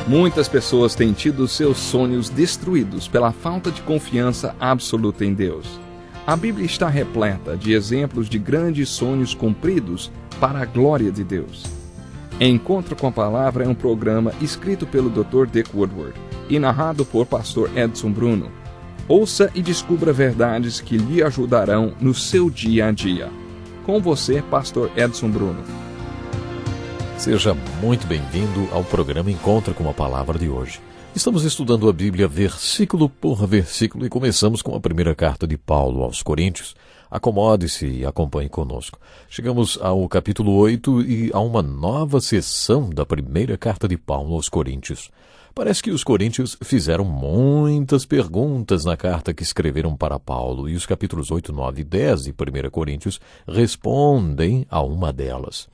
Muitas pessoas têm tido seus sonhos destruídos pela falta de confiança absoluta em Deus. A Bíblia está repleta de exemplos de grandes sonhos cumpridos para a glória de Deus. Encontro com a Palavra é um programa escrito pelo Dr. Dick Woodward e narrado por Pastor Edson Bruno. Ouça e descubra verdades que lhe ajudarão no seu dia a dia. Com você, Pastor Edson Bruno. Seja muito bem-vindo ao programa Encontro com a Palavra de hoje. Estamos estudando a Bíblia versículo por versículo e começamos com a primeira carta de Paulo aos Coríntios. Acomode-se e acompanhe conosco. Chegamos ao capítulo 8 e a uma nova sessão da primeira carta de Paulo aos Coríntios. Parece que os coríntios fizeram muitas perguntas na carta que escreveram para Paulo e os capítulos 8, 9 e 10 de 1 Coríntios respondem a uma delas.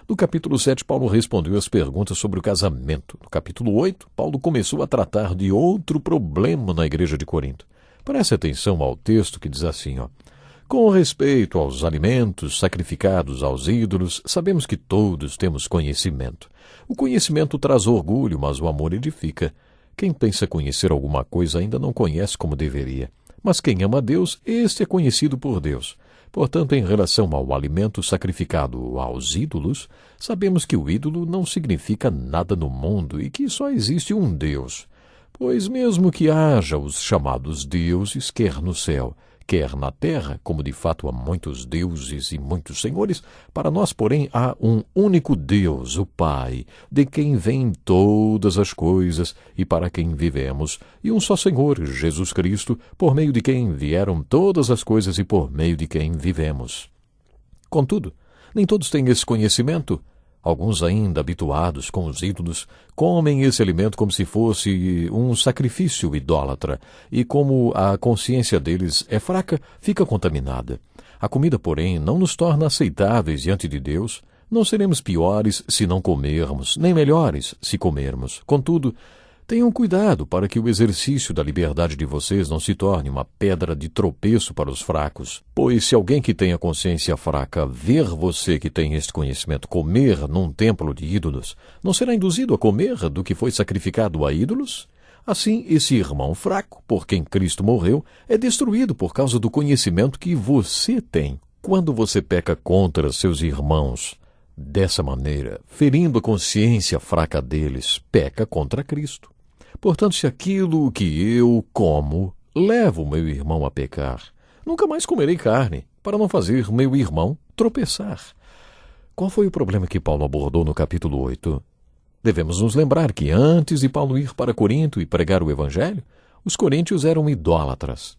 No capítulo 7, Paulo respondeu as perguntas sobre o casamento. No capítulo 8, Paulo começou a tratar de outro problema na igreja de Corinto. Preste atenção ao texto que diz assim, Com respeito aos alimentos sacrificados aos ídolos, sabemos que todos temos conhecimento. O conhecimento traz orgulho, mas o amor edifica. Quem pensa conhecer alguma coisa ainda não conhece como deveria. Mas quem ama a Deus, este é conhecido por Deus. Portanto, em relação ao alimento sacrificado aos ídolos, sabemos que o ídolo não significa nada no mundo e que só existe um Deus. Pois mesmo que haja os chamados deuses, quer no céu, quer na terra, como de fato há muitos deuses e muitos senhores, para nós, porém, há um único Deus, o Pai, de quem vêm todas as coisas e para quem vivemos, e um só Senhor, Jesus Cristo, por meio de quem vieram todas as coisas e por meio de quem vivemos. Contudo, nem todos têm esse conhecimento. Alguns ainda habituados com os ídolos, comem esse alimento como se fosse um sacrifício idólatra, e como a consciência deles é fraca, fica contaminada. A comida, porém, não nos torna aceitáveis diante de Deus. Não seremos piores se não comermos, nem melhores se comermos. Contudo, tenham cuidado para que o exercício da liberdade de vocês não se torne uma pedra de tropeço para os fracos. Pois se alguém que tem a consciência fraca ver você que tem este conhecimento comer num templo de ídolos, não será induzido a comer do que foi sacrificado a ídolos? Assim, esse irmão fraco, por quem Cristo morreu, é destruído por causa do conhecimento que você tem. Quando você peca contra seus irmãos dessa maneira, ferindo a consciência fraca deles, peca contra Cristo. Portanto, se aquilo que eu como leva o meu irmão a pecar, nunca mais comerei carne, para não fazer meu irmão tropeçar. Qual foi o problema que Paulo abordou no capítulo 8? Devemos nos lembrar que antes de Paulo ir para Corinto e pregar o Evangelho, os coríntios eram idólatras.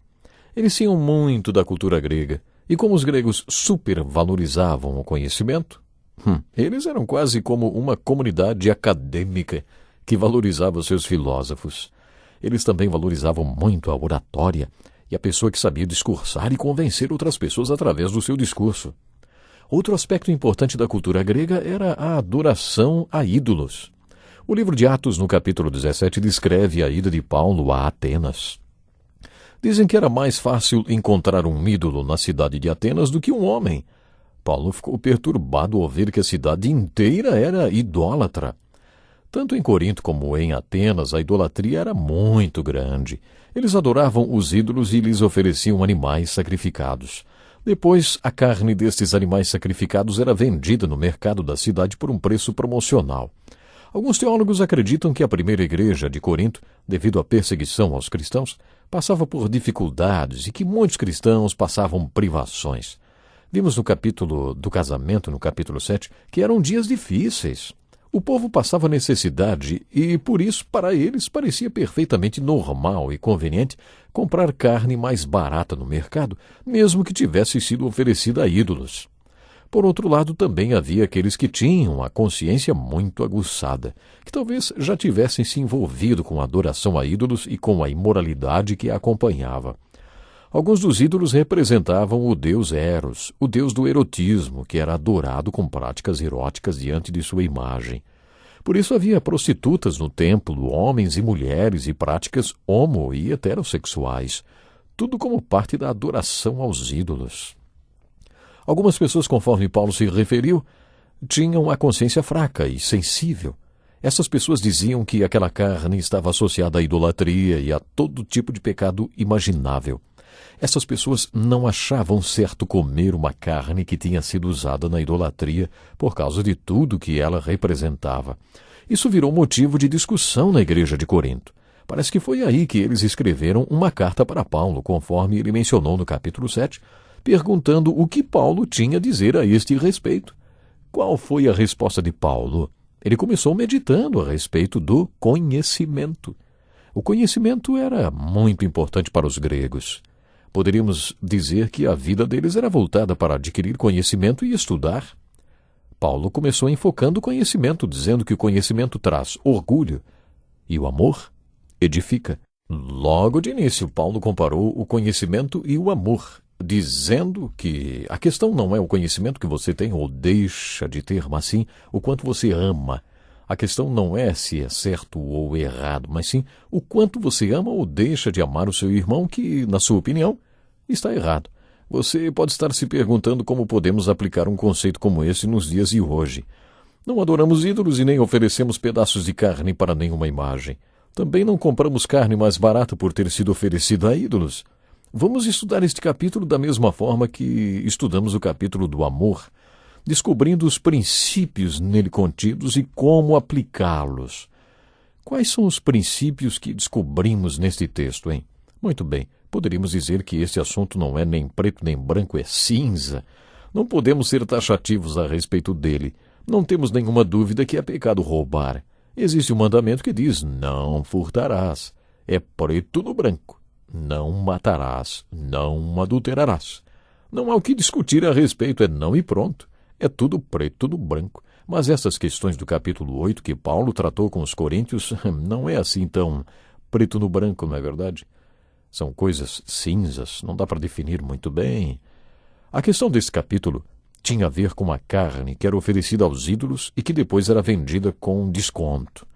Eles tinham muito da cultura grega, e como os gregos supervalorizavam o conhecimento, eles eram quase como uma comunidade acadêmica que valorizava seus filósofos. Eles também valorizavam muito a oratória e a pessoa que sabia discursar e convencer outras pessoas através do seu discurso. Outro aspecto importante da cultura grega era a adoração a ídolos. O livro de Atos, no capítulo 17, descreve a ida de Paulo a Atenas. Dizem que era mais fácil encontrar um ídolo na cidade de Atenas do que um homem. Paulo ficou perturbado ao ver que a cidade inteira era idólatra. Tanto em Corinto como em Atenas, a idolatria era muito grande. Eles adoravam os ídolos e lhes ofereciam animais sacrificados. Depois, a carne destes animais sacrificados era vendida no mercado da cidade por um preço promocional. Alguns teólogos acreditam que a primeira igreja de Corinto, devido à perseguição aos cristãos, passava por dificuldades e que muitos cristãos passavam privações. Vimos no capítulo do casamento, no capítulo 7, que eram dias difíceis. O povo passava necessidade e, por isso, para eles, parecia perfeitamente normal e conveniente comprar carne mais barata no mercado, mesmo que tivesse sido oferecida a ídolos. Por outro lado, também havia aqueles que tinham a consciência muito aguçada, que talvez já tivessem se envolvido com a adoração a ídolos e com a imoralidade que a acompanhava. Alguns dos ídolos representavam o deus Eros, o deus do erotismo, que era adorado com práticas eróticas diante de sua imagem. Por isso havia prostitutas no templo, homens e mulheres e práticas homo- e heterossexuais, tudo como parte da adoração aos ídolos. Algumas pessoas, conforme Paulo se referiu, tinham a consciência fraca e sensível. Essas pessoas diziam que aquela carne estava associada à idolatria e a todo tipo de pecado imaginável. Essas pessoas não achavam certo comer uma carne que tinha sido usada na idolatria por causa de tudo que ela representava. Isso virou motivo de discussão na igreja de Corinto. Parece que foi aí que eles escreveram uma carta para Paulo, conforme ele mencionou no capítulo 7, perguntando o que Paulo tinha a dizer a este respeito. Qual foi a resposta de Paulo? Ele começou meditando a respeito do conhecimento. O conhecimento era muito importante para os gregos. Poderíamos dizer que a vida deles era voltada para adquirir conhecimento e estudar. Paulo começou enfocando o conhecimento, dizendo que o conhecimento traz orgulho e o amor edifica. Logo de início, Paulo comparou o conhecimento e o amor, dizendo que a questão não é o conhecimento que você tem ou deixa de ter, mas sim o quanto você ama. A questão não é se é certo ou errado, mas sim o quanto você ama ou deixa de amar o seu irmão que, na sua opinião, está errado. Você pode estar se perguntando como podemos aplicar um conceito como esse nos dias de hoje. Não adoramos ídolos e nem oferecemos pedaços de carne para nenhuma imagem. Também não compramos carne mais barata por ter sido oferecida a ídolos. Vamos estudar este capítulo da mesma forma que estudamos o capítulo do amor, descobrindo os princípios nele contidos e como aplicá-los. Quais são os princípios que descobrimos neste texto, hein? Muito bem, poderíamos dizer que este assunto não é nem preto nem branco, é cinza. Não podemos ser taxativos a respeito dele. Não temos nenhuma dúvida que é pecado roubar. Existe um mandamento que diz, não furtarás. É preto no branco. Não matarás, não adulterarás. Não há o que discutir a respeito, é não e pronto. É tudo preto no branco. Mas essas questões do capítulo 8 que Paulo tratou com os coríntios não é assim tão preto no branco, não é verdade? São coisas cinzas, não dá para definir muito bem. A questão desse capítulo tinha a ver com a carne que era oferecida aos ídolos e que depois era vendida com desconto.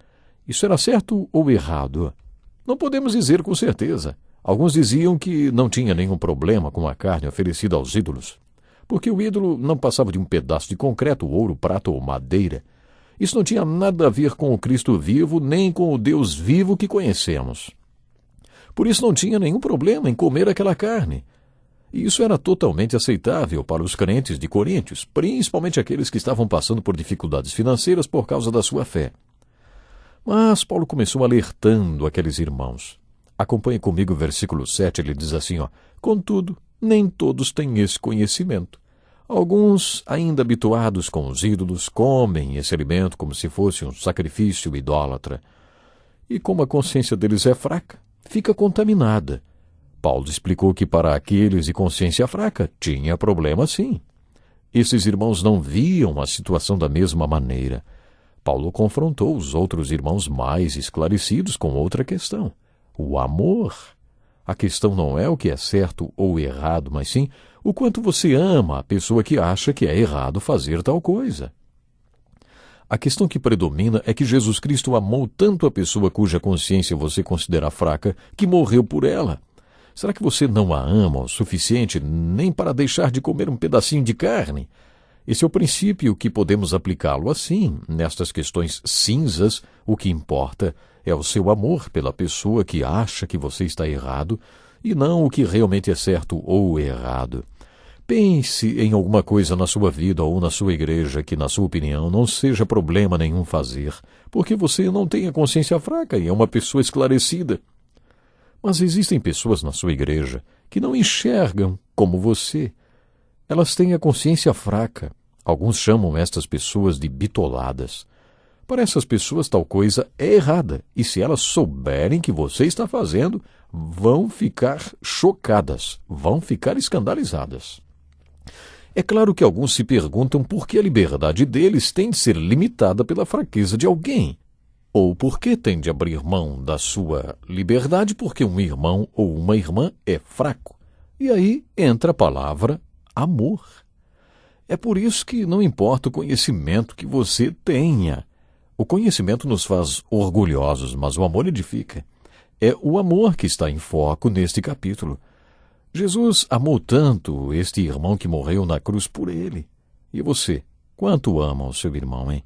Isso era certo ou errado? Não podemos dizer com certeza. Alguns diziam que não tinha nenhum problema com a carne oferecida aos ídolos, porque o ídolo não passava de um pedaço de concreto, ouro, prata ou madeira. Isso não tinha nada a ver com o Cristo vivo, nem com o Deus vivo que conhecemos. Por isso não tinha nenhum problema em comer aquela carne. E isso era totalmente aceitável para os crentes de Coríntios, principalmente aqueles que estavam passando por dificuldades financeiras por causa da sua fé. Mas Paulo começou alertando aqueles irmãos. Acompanhe comigo o versículo 7, ele diz assim, contudo, nem todos têm esse conhecimento. Alguns, ainda habituados com os ídolos, comem esse alimento como se fosse um sacrifício idólatra. E como a consciência deles é fraca, fica contaminada. Paulo explicou que para aqueles de consciência fraca tinha problema sim. Esses irmãos não viam a situação da mesma maneira. Paulo confrontou os outros irmãos mais esclarecidos com outra questão. O amor. A questão não é o que é certo ou errado, mas sim o quanto você ama a pessoa que acha que é errado fazer tal coisa. A questão que predomina é que Jesus Cristo amou tanto a pessoa cuja consciência você considera fraca que morreu por ela. Será que você não a ama o suficiente nem para deixar de comer um pedacinho de carne? Esse é o princípio que podemos aplicá-lo assim. Nestas questões cinzas, o que importa é o seu amor pela pessoa que acha que você está errado e não o que realmente é certo ou errado. Pense em alguma coisa na sua vida ou na sua igreja que, na sua opinião, não seja problema nenhum fazer, porque você não tem a consciência fraca e é uma pessoa esclarecida. Mas existem pessoas na sua igreja que não enxergam como você. Elas têm a consciência fraca. Alguns chamam estas pessoas de bitoladas. Para essas pessoas, tal coisa é errada, e se elas souberem que você está fazendo, vão ficar chocadas, vão ficar escandalizadas. É claro que alguns se perguntam por que a liberdade deles tem de ser limitada pela fraqueza de alguém, ou por que tem de abrir mão da sua liberdade porque um irmão ou uma irmã é fraco. E aí entra a palavra amor. É por isso que não importa o conhecimento que você tenha. O conhecimento nos faz orgulhosos, mas o amor edifica. É o amor que está em foco neste capítulo. Jesus amou tanto este irmão que morreu na cruz por ele. E você, quanto ama o seu irmão, hein?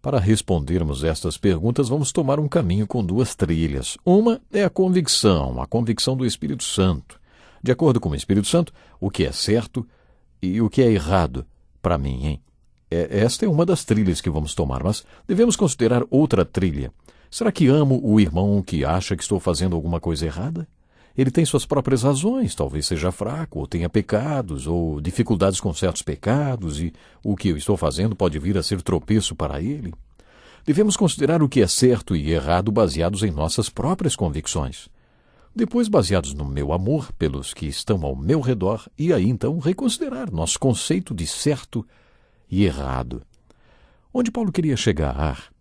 Para respondermos estas perguntas, vamos tomar um caminho com duas trilhas. Uma é a convicção do Espírito Santo. De acordo com o Espírito Santo, o que é certo e o que é errado para mim, hein? Esta é uma das trilhas que vamos tomar, mas devemos considerar outra trilha. Será que amo o irmão que acha que estou fazendo alguma coisa errada? Ele tem suas próprias razões, talvez seja fraco, ou tenha pecados, ou dificuldades com certos pecados, e o que eu estou fazendo pode vir a ser tropeço para ele. Devemos considerar o que é certo e errado baseados em nossas próprias convicções. Depois, baseados no meu amor pelos que estão ao meu redor, e aí então reconsiderar nosso conceito de certo e errado. Onde Paulo queria chegar?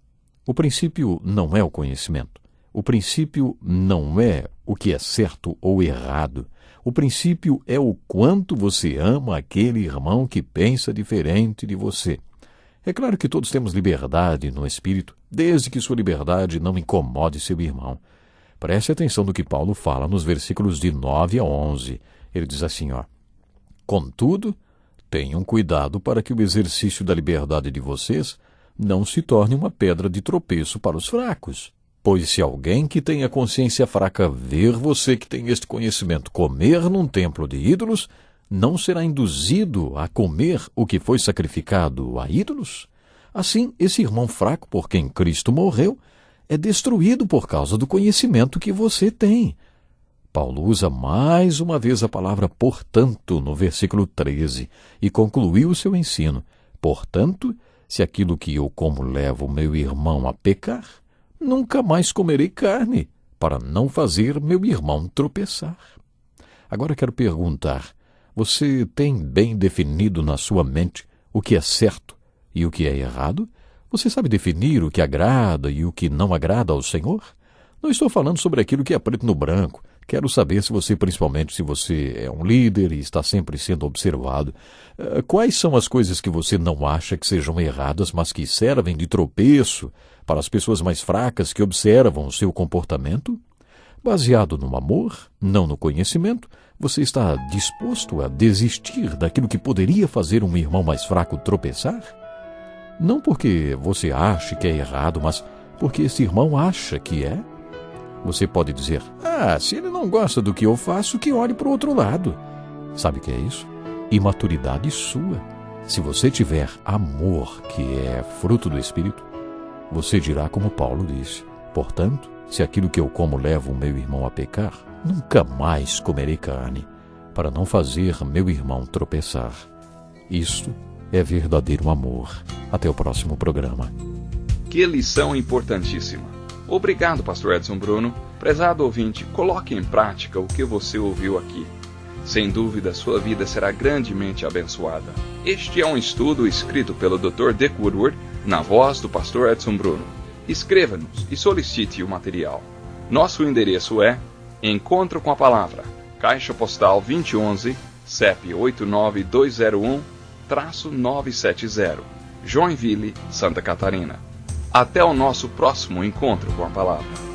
O princípio não é o conhecimento. O princípio não é o que é certo ou errado. O princípio é o quanto você ama aquele irmão que pensa diferente de você. É claro que todos temos liberdade no espírito, desde que sua liberdade não incomode seu irmão. Preste atenção no que Paulo fala nos versículos de 9 a 11. Ele diz assim, Contudo, tenham cuidado para que o exercício da liberdade de vocês não se torne uma pedra de tropeço para os fracos. Pois se alguém que tem a consciência fraca ver você que tem este conhecimento comer num templo de ídolos, não será induzido a comer o que foi sacrificado a ídolos? Assim, esse irmão fraco por quem Cristo morreu é destruído por causa do conhecimento que você tem. Paulo usa mais uma vez a palavra portanto no versículo 13 e concluiu o seu ensino. Portanto, se aquilo que eu como leva o meu irmão a pecar, nunca mais comerei carne, para não fazer meu irmão tropeçar. Agora quero perguntar, você tem bem definido na sua mente o que é certo e o que é errado? Você sabe definir o que agrada e o que não agrada ao Senhor? Não estou falando sobre aquilo que é preto no branco. Quero saber principalmente se você é um líder e está sempre sendo observado. Quais são as coisas que você não acha que sejam erradas, mas que servem de tropeço para as pessoas mais fracas que observam o seu comportamento? Baseado no amor, não no conhecimento, você está disposto a desistir daquilo que poderia fazer um irmão mais fraco tropeçar? Não porque você ache que é errado, mas porque esse irmão acha que é? Você pode dizer, se ele não gosta do que eu faço, que olhe para o outro lado. Sabe o que é isso? Imaturidade sua. Se você tiver amor, que é fruto do Espírito, você dirá como Paulo disse, portanto, se aquilo que eu como leva o meu irmão a pecar, nunca mais comerei carne, para não fazer meu irmão tropeçar. Isto é verdadeiro amor. Até o próximo programa. Que lição importantíssima. Obrigado, Pastor Edson Bruno. Prezado ouvinte, coloque em prática o que você ouviu aqui. Sem dúvida, sua vida será grandemente abençoada. Este é um estudo escrito pelo Dr. Dick Woodward, na voz do Pastor Edson Bruno. Escreva-nos e solicite o material. Nosso endereço é Encontro com a Palavra, Caixa Postal 2011, CEP 89201-970, Joinville, Santa Catarina. Até o nosso próximo encontro com a Palavra.